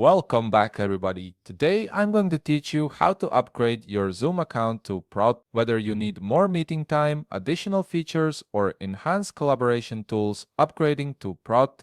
Welcome back, everybody. Today, I'm going to teach you how to upgrade your Zoom account to Pro. Whether you need more meeting time, additional features, or enhanced collaboration tools, upgrading to Pro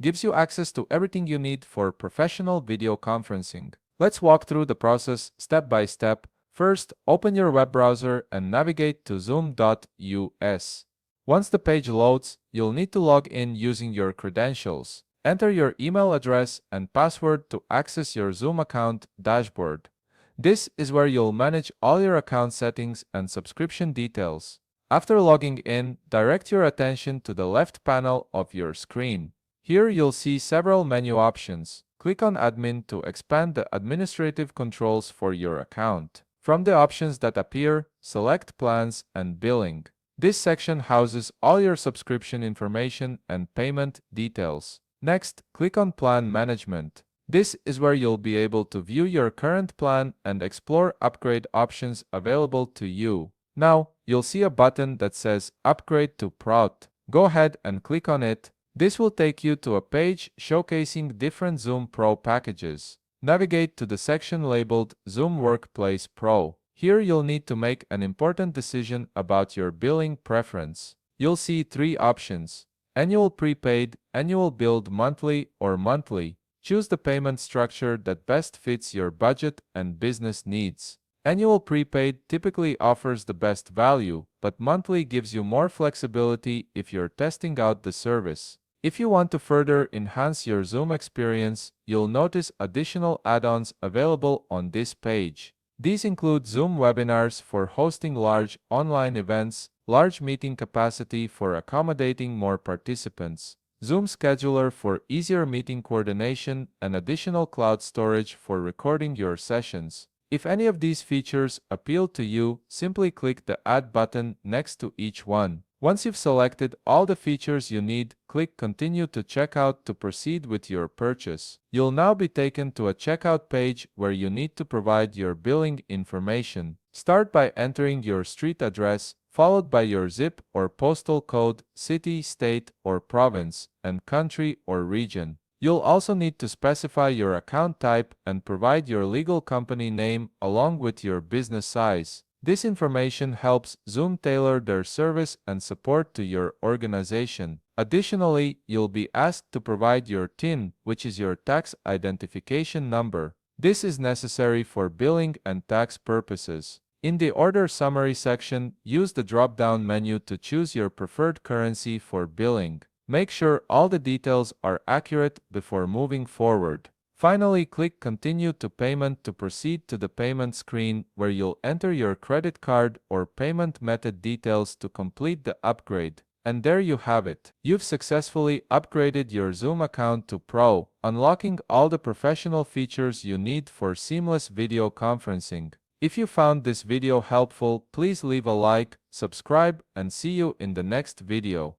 gives you access to everything you need for professional video conferencing. Let's walk through the process step by step. First, open your web browser and navigate to zoom.us. Once the page loads, you'll need to log in using your credentials. Enter your email address and password to access your Zoom account dashboard. This is where you'll manage all your account settings and subscription details. After logging in, direct your attention to the left panel of your screen. Here you'll see several menu options. Click on Admin to expand the administrative controls for your account. From the options that appear, select Plans and Billing. This section houses all your subscription information and payment details. Next, click on Plan Management. This is where you'll be able to view your current plan and explore upgrade options available to you. Now, you'll see a button that says Upgrade to Pro. Go ahead and click on it. This will take you to a page showcasing different Zoom Pro packages. Navigate to the section labeled Zoom Workplace Pro. Here you'll need to make an important decision about your billing preference. You'll see three options: Annual Prepaid, Annual Billed Monthly, or Monthly. Choose the payment structure that best fits your budget and business needs. Annual Prepaid typically offers the best value, but monthly gives you more flexibility if you're testing out the service. If you want to further enhance your Zoom experience, you'll notice additional add-ons available on this page. These include Zoom webinars for hosting large online events, large meeting capacity for accommodating more participants, Zoom Scheduler for easier meeting coordination, and additional cloud storage for recording your sessions. If any of these features appeal to you, simply click the Add button next to each one. Once you've selected all the features you need, click Continue to Checkout to proceed with your purchase. You'll now be taken to a checkout page where you need to provide your billing information. Start by entering your street address, followed by your zip or postal code, city, state, or province, and country or region. You'll also need to specify your account type and provide your legal company name along with your business size. This information helps Zoom tailor their service and support to your organization. Additionally, you'll be asked to provide your TIN, which is your tax identification number. This is necessary for billing and tax purposes. In the Order Summary section, use the drop-down menu to choose your preferred currency for billing. Make sure all the details are accurate before moving forward. Finally, click Continue to Payment to proceed to the payment screen where you'll enter your credit card or payment method details to complete the upgrade. And there you have it. You've successfully upgraded your Zoom account to Pro, unlocking all the professional features you need for seamless video conferencing. If you found this video helpful, please leave a like, subscribe, and see you in the next video.